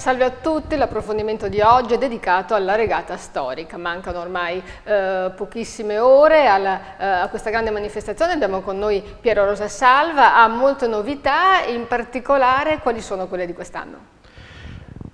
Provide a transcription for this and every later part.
Salve a tutti, l'approfondimento di oggi è dedicato alla regata storica. Mancano ormai pochissime ore a questa grande manifestazione. Abbiamo con noi Piero Rosa Salva, ha molte novità, in particolare quali sono quelle di quest'anno?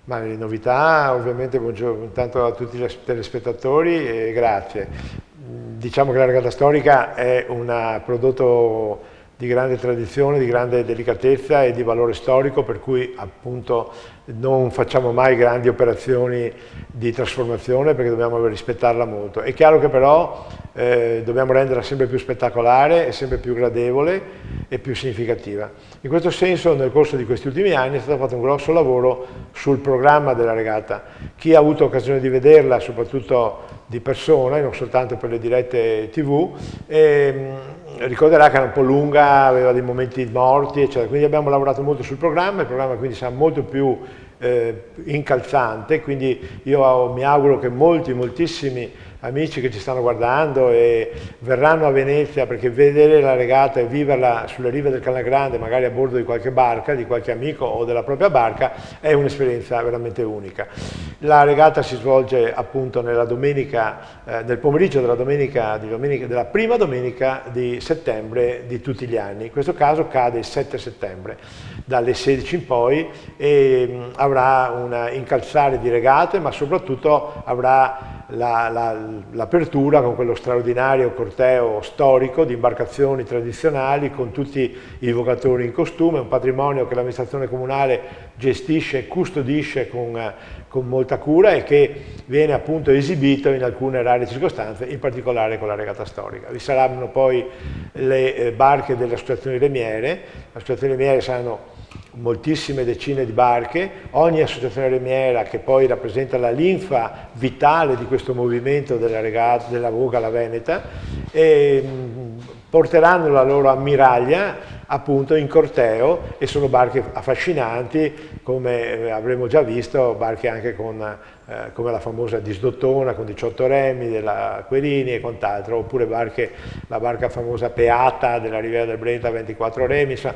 Ma le novità, ovviamente, buongiorno intanto a tutti gli telespettatori e grazie. Diciamo che la regata storica è un prodotto di grande tradizione, di grande delicatezza e di valore storico, per cui appunto non facciamo mai grandi operazioni di trasformazione perché dobbiamo rispettarla molto. È chiaro che però dobbiamo renderla sempre più spettacolare e sempre più gradevole e più significativa. In questo senso nel corso di questi ultimi anni è stato fatto un grosso lavoro sul programma della regata. Chi ha avuto occasione di vederla, soprattutto di persona e non soltanto per le dirette TV, ricorderà che era un po' lunga, aveva dei momenti morti, eccetera. Quindi abbiamo lavorato molto sul programma, il programma quindi sarà molto più incalzante, quindi io mi auguro che moltissimi amici che ci stanno guardando e verranno a Venezia, perché vedere la regata e viverla sulle rive del Canal Grande, magari a bordo di qualche barca, di qualche amico o della propria barca, è un'esperienza veramente unica. La regata si svolge appunto nella domenica, nel pomeriggio della prima domenica di settembre di tutti gli anni. In questo caso cade il 7 settembre, dalle 16 in poi, e avrà un incalzare di regate, ma soprattutto avrà l'apertura con quello straordinario corteo storico di imbarcazioni tradizionali con tutti i vogatori in costume, un patrimonio che l'amministrazione comunale gestisce e custodisce con molta cura e che viene appunto esibito in alcune rare circostanze, in particolare con la regata storica. Vi saranno poi le barche delle associazioni remiere. Le associazioni remiere saranno moltissime decine di barche, ogni associazione remiera, che poi rappresenta la linfa vitale di questo movimento della voga alla veneta, porteranno la loro ammiraglia appunto in corteo, e sono barche affascinanti, come avremo già visto, barche anche come la famosa Disdottona con 18 remi della Querini e quant'altro, oppure la barca famosa Peata della Riviera del Brenta, 24 remi, insomma,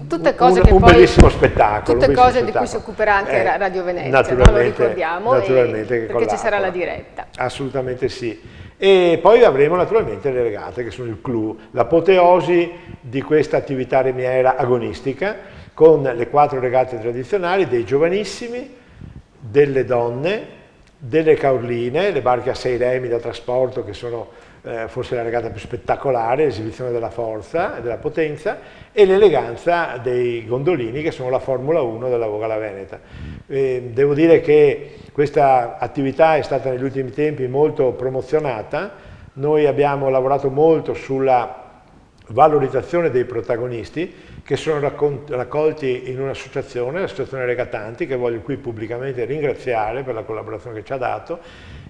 tutte cose che un poi, bellissimo spettacolo. Tutte cose di cui si occuperà anche Radio Venezia, no? Lo ricordiamo, perché ci sarà la diretta. Assolutamente sì. E poi avremo naturalmente le regate, che sono il clou, l'apoteosi di questa attività remiera agonistica, con le 4 regate tradizionali dei giovanissimi, delle donne, delle caorline, le barche a 6 remi da trasporto, che sono forse la regata più spettacolare, l'esibizione della forza e della potenza, e l'eleganza dei gondolini, che sono la Formula 1 della voga alla veneta. Devo dire che questa attività è stata negli ultimi tempi molto promozionata. Noi abbiamo lavorato molto sulla valorizzazione dei protagonisti, che sono raccolti in un'associazione, l'Associazione Regatanti, che voglio qui pubblicamente ringraziare per la collaborazione che ci ha dato,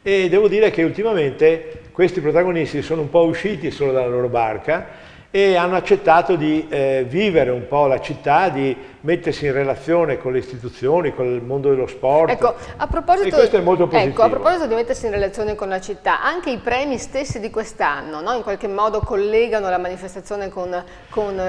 e devo dire che ultimamente questi protagonisti sono un po' usciti solo dalla loro barca e hanno accettato di vivere un po' la città, di mettersi in relazione con le istituzioni, con il mondo dello sport. Ecco, a proposito, e questo è molto positivo. Ecco, a proposito di mettersi in relazione con la città, anche i premi stessi di quest'anno, no? In qualche modo collegano la manifestazione con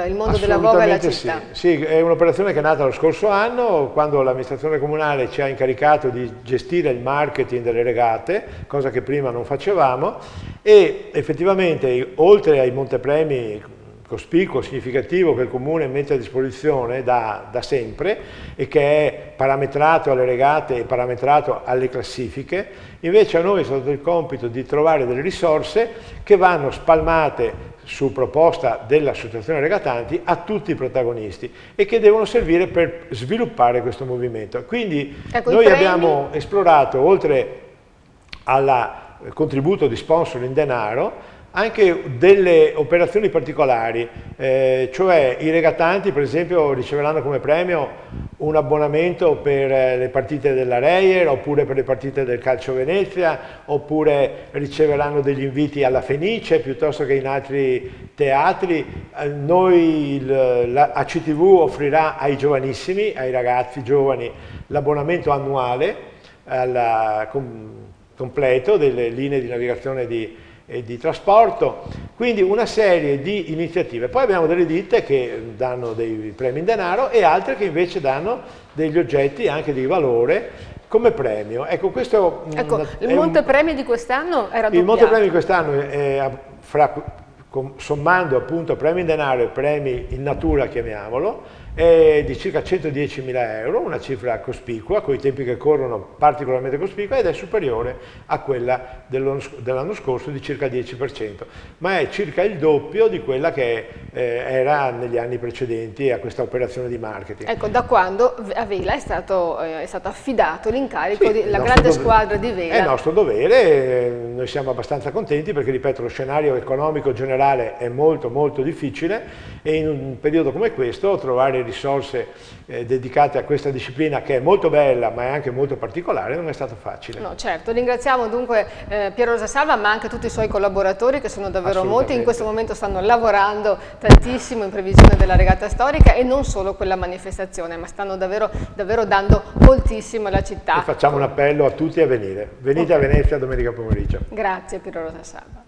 il mondo della voga e la città. Sì, è un'operazione che è nata lo scorso anno, quando l'amministrazione comunale ci ha incaricato di gestire il marketing delle regate, cosa che prima non facevamo, e effettivamente oltre ai montepremi cospicuo, significativo, che il Comune mette a disposizione da sempre e che è parametrato alle regate e parametrato alle classifiche, invece a noi è stato il compito di trovare delle risorse che vanno spalmate su proposta dell'Associazione Regatanti a tutti i protagonisti e che devono servire per sviluppare questo movimento. Quindi noi abbiamo esplorato, oltre al contributo di sponsor in denaro, anche delle operazioni particolari, cioè i regatanti per esempio riceveranno come premio un abbonamento per le partite della Reyer, oppure per le partite del Calcio Venezia, oppure riceveranno degli inviti alla Fenice piuttosto che in altri teatri. Noi, la ACTV offrirà ai giovanissimi, ai ragazzi giovani, l'abbonamento annuale al completo delle linee di navigazione di e di trasporto, quindi una serie di iniziative. Poi abbiamo delle ditte che danno dei premi in denaro e altre che invece danno degli oggetti anche di valore come premio. Ecco, questo il montepremi di quest'anno era doppiato. Il montepremi di quest'anno sommando appunto premi in denaro e premi in natura, chiamiamolo, è di circa 110.000 euro, una cifra cospicua, con i tempi che corrono particolarmente cospicua, ed è superiore a quella dell'anno scorso di circa il 10%, ma è circa il doppio di quella che era negli anni precedenti a questa operazione di marketing. Ecco, da quando a Vela è stato affidato l'incarico della grande squadra di Vela. È il nostro dovere, noi siamo abbastanza contenti perché, ripeto, lo scenario economico generale è molto molto difficile e in un periodo come questo trovare risorse dedicate a questa disciplina, che è molto bella ma è anche molto particolare, non è stato facile. No, certo, ringraziamo dunque Piero Rosa Salva, ma anche tutti i suoi collaboratori, che sono davvero molti, in questo momento stanno lavorando tantissimo in previsione della regata storica, e non solo quella manifestazione, ma stanno davvero dando moltissimo alla città. E facciamo un appello a tutti a venire. Venite a Venezia domenica pomeriggio. Grazie Piero Rosa Salva.